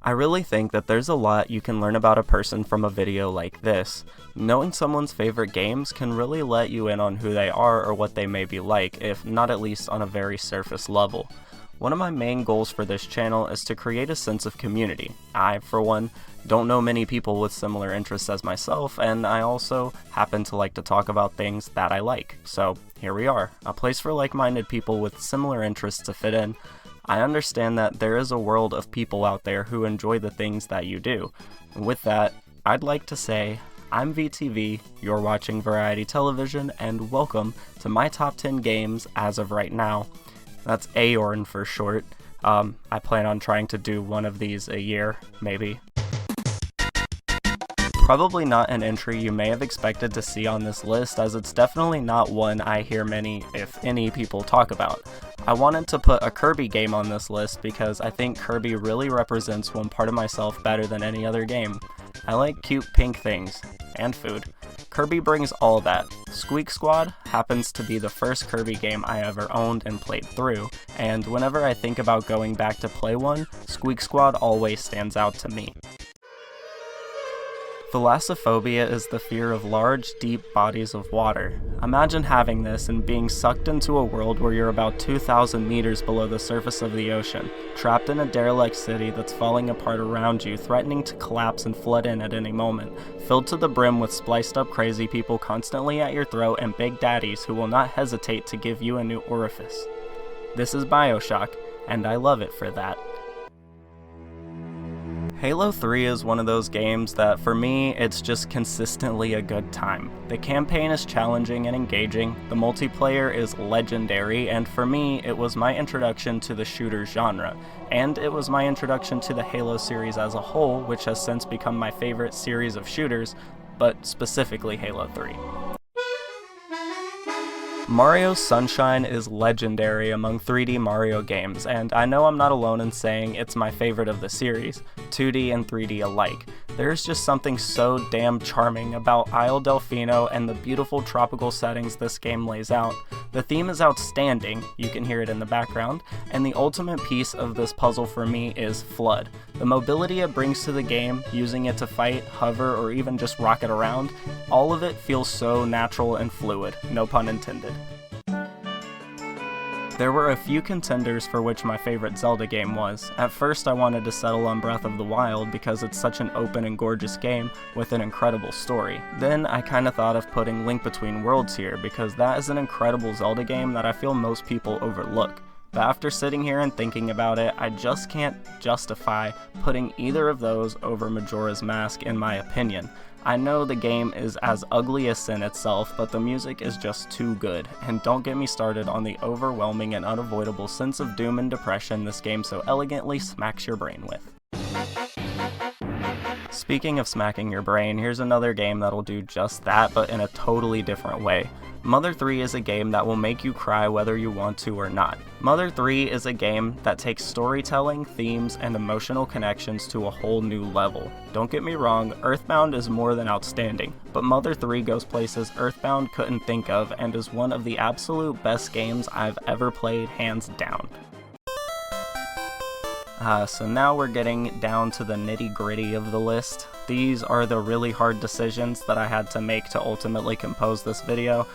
I really think that there's a lot you can learn about a person from a video like this. Knowing someone's favorite games can really let you in on who they are or what they may be like, if not at least on a very surface level. One of my main goals for this channel is to create a sense of community. I, for one, don't know many people with similar interests as myself, and I also happen to like to talk about things that I like. So here we are, a place for like-minded people with similar interests to fit in. I understand that there is a world of people out there who enjoy the things that you do. With that, I'd like to say, I'm VTV, you're watching Variety Television, and welcome to my top 10 games as of right now. That's AORN for short. I plan on trying to do one of these a year, maybe. Probably not an entry you may have expected to see on this list, as it's definitely not one I hear many, if any, people talk about. I wanted to put a Kirby game on this list because I think Kirby really represents one part of myself better than any other game. I like cute pink things, and food. Kirby brings all that. Squeak Squad happens to be the first Kirby game I ever owned and played through, and whenever I think about going back to play one, Squeak Squad always stands out to me. Thalassophobia is the fear of large, deep bodies of water. Imagine having this and being sucked into a world where you're about 2,000 meters below the surface of the ocean, trapped in a derelict city that's falling apart around you, threatening to collapse and flood in at any moment, filled to the brim with spliced up crazy people constantly at your throat and big daddies who will not hesitate to give you a new orifice. This is BioShock, and I love it for that. Halo 3 is one of those games that, for me, it's just consistently a good time. The campaign is challenging and engaging, the multiplayer is legendary, and for me, it was my introduction to the shooter genre, and it was my introduction to the Halo series as a whole, which has since become my favorite series of shooters, but specifically Halo 3. Mario Sunshine is legendary among 3D Mario games, and I know I'm not alone in saying it's my favorite of the series, 2D and 3D alike. There's just something so damn charming about Isle Delfino and the beautiful tropical settings this game lays out. The theme is outstanding, you can hear it in the background, and the ultimate piece of this puzzle for me is Flood. The mobility it brings to the game, using it to fight, hover, or even just rocket around, all of it feels so natural and fluid, no pun intended. There were a few contenders for which my favorite Zelda game was. At first I wanted to settle on Breath of the Wild because it's such an open and gorgeous game with an incredible story. Then I kinda thought of putting Link Between Worlds here because that is an incredible Zelda game that I feel most people overlook. But after sitting here and thinking about it, I just can't justify putting either of those over Majora's Mask in my opinion. I know the game is as ugly as sin itself, but the music is just too good, and don't get me started on the overwhelming and unavoidable sense of doom and depression this game so elegantly smacks your brain with. Speaking of smacking your brain, here's another game that'll do just that, but in a totally different way. Mother 3 is a game that will make you cry whether you want to or not. Mother 3 is a game that takes storytelling, themes, and emotional connections to a whole new level. Don't get me wrong, Earthbound is more than outstanding, but Mother 3 goes places Earthbound couldn't think of and is one of the absolute best games I've ever played, hands down. So now we're getting down to the nitty-gritty of the list. These are the really hard decisions that I had to make to ultimately compose this video.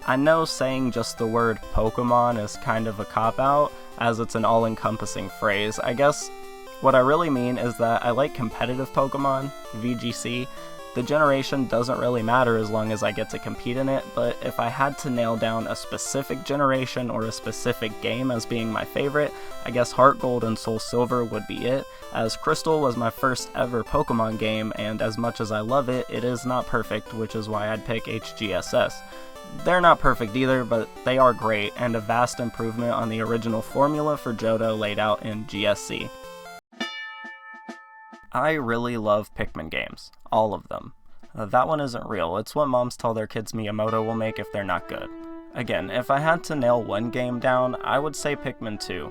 I know saying just the word Pokemon is kind of a cop-out, as it's an all-encompassing phrase. I guess what I really mean is that I like competitive Pokemon, VGC. The generation doesn't really matter as long as I get to compete in it, but if I had to nail down a specific generation or a specific game as being my favorite, I guess Heart Gold and Soul Silver would be it, as Crystal was my first ever Pokemon game, and as much as I love it, it is not perfect, which is why I'd pick HGSS. They're not perfect either, but they are great, and a vast improvement on the original formula for Johto laid out in GSC. I really love Pikmin games. All of them. That one isn't real. It's what moms tell their kids Miyamoto will make if they're not good. Again, if I had to nail one game down, I would say Pikmin 2.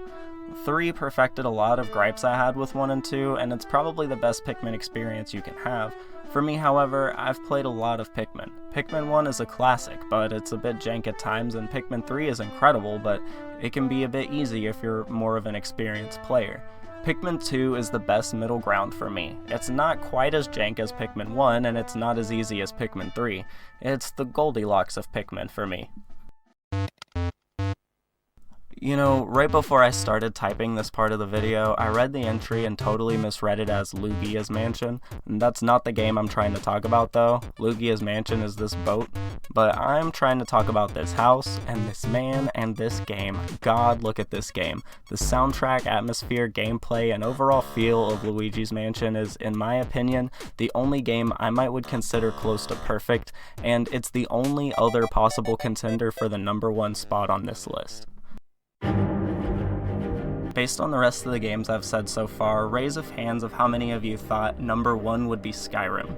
3 perfected a lot of gripes I had with 1 and 2, and it's probably the best Pikmin experience you can have. For me, however, I've played a lot of Pikmin. Pikmin 1 is a classic, but it's a bit jank at times, and Pikmin 3 is incredible, but it can be a bit easy if you're more of an experienced player. Pikmin 2 is the best middle ground for me. It's not quite as jank as Pikmin 1, and it's not as easy as Pikmin 3. It's the Goldilocks of Pikmin for me. You know, right before I started typing this part of the video, I read the entry and totally misread it as Luigis Mansion. And that's not the game I'm trying to talk about though. Luigis Mansion is this boat, but I'm trying to talk about this house, and this man, and this game. God, look at this game. The soundtrack, atmosphere, gameplay, and overall feel of Luigis Mansion is, in my opinion, the only game I would consider close to perfect, and it's the only other possible contender for the #1 spot on this list. Based on the rest of the games I've said so far, raise of hands of how many of you thought #1 would be Skyrim.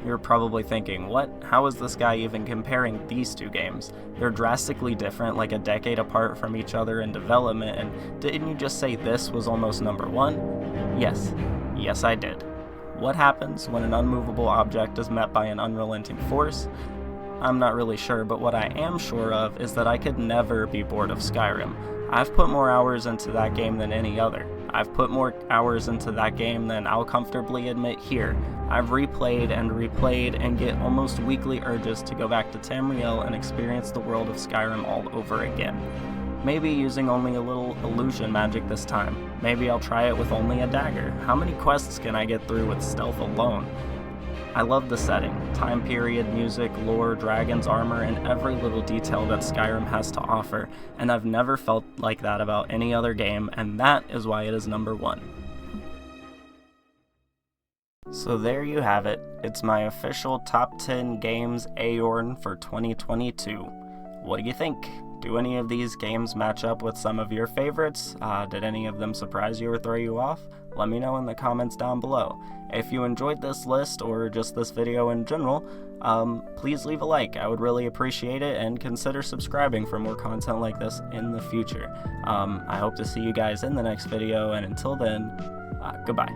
You're probably thinking, what? How is this guy even comparing these two games? They're drastically different, like a decade apart from each other in development, and didn't you just say this was almost #1? Yes I did. What happens when an unmovable object is met by an unrelenting force? I'm not really sure, but what I am sure of is that I could never be bored of Skyrim. I've put more hours into that game than any other. I've put more hours into that game than I'll comfortably admit here. I've replayed and get almost weekly urges to go back to Tamriel and experience the world of Skyrim all over again. Maybe using only a little illusion magic this time. Maybe I'll try it with only a dagger. How many quests can I get through with stealth alone? I love the setting, time period, music, lore, dragons, armor, and every little detail that Skyrim has to offer, and I've never felt like that about any other game, and that is why it is #1. So there you have it. It's my official top 10 games AORN for 2022. What do you think? Do any of these games match up with some of your favorites? Did any of them surprise you or throw you off? Let me know in the comments down below. If you enjoyed this list or just this video in general, please leave a like. I would really appreciate it, and consider subscribing for more content like this in the future. I hope to see you guys in the next video, and until then, goodbye.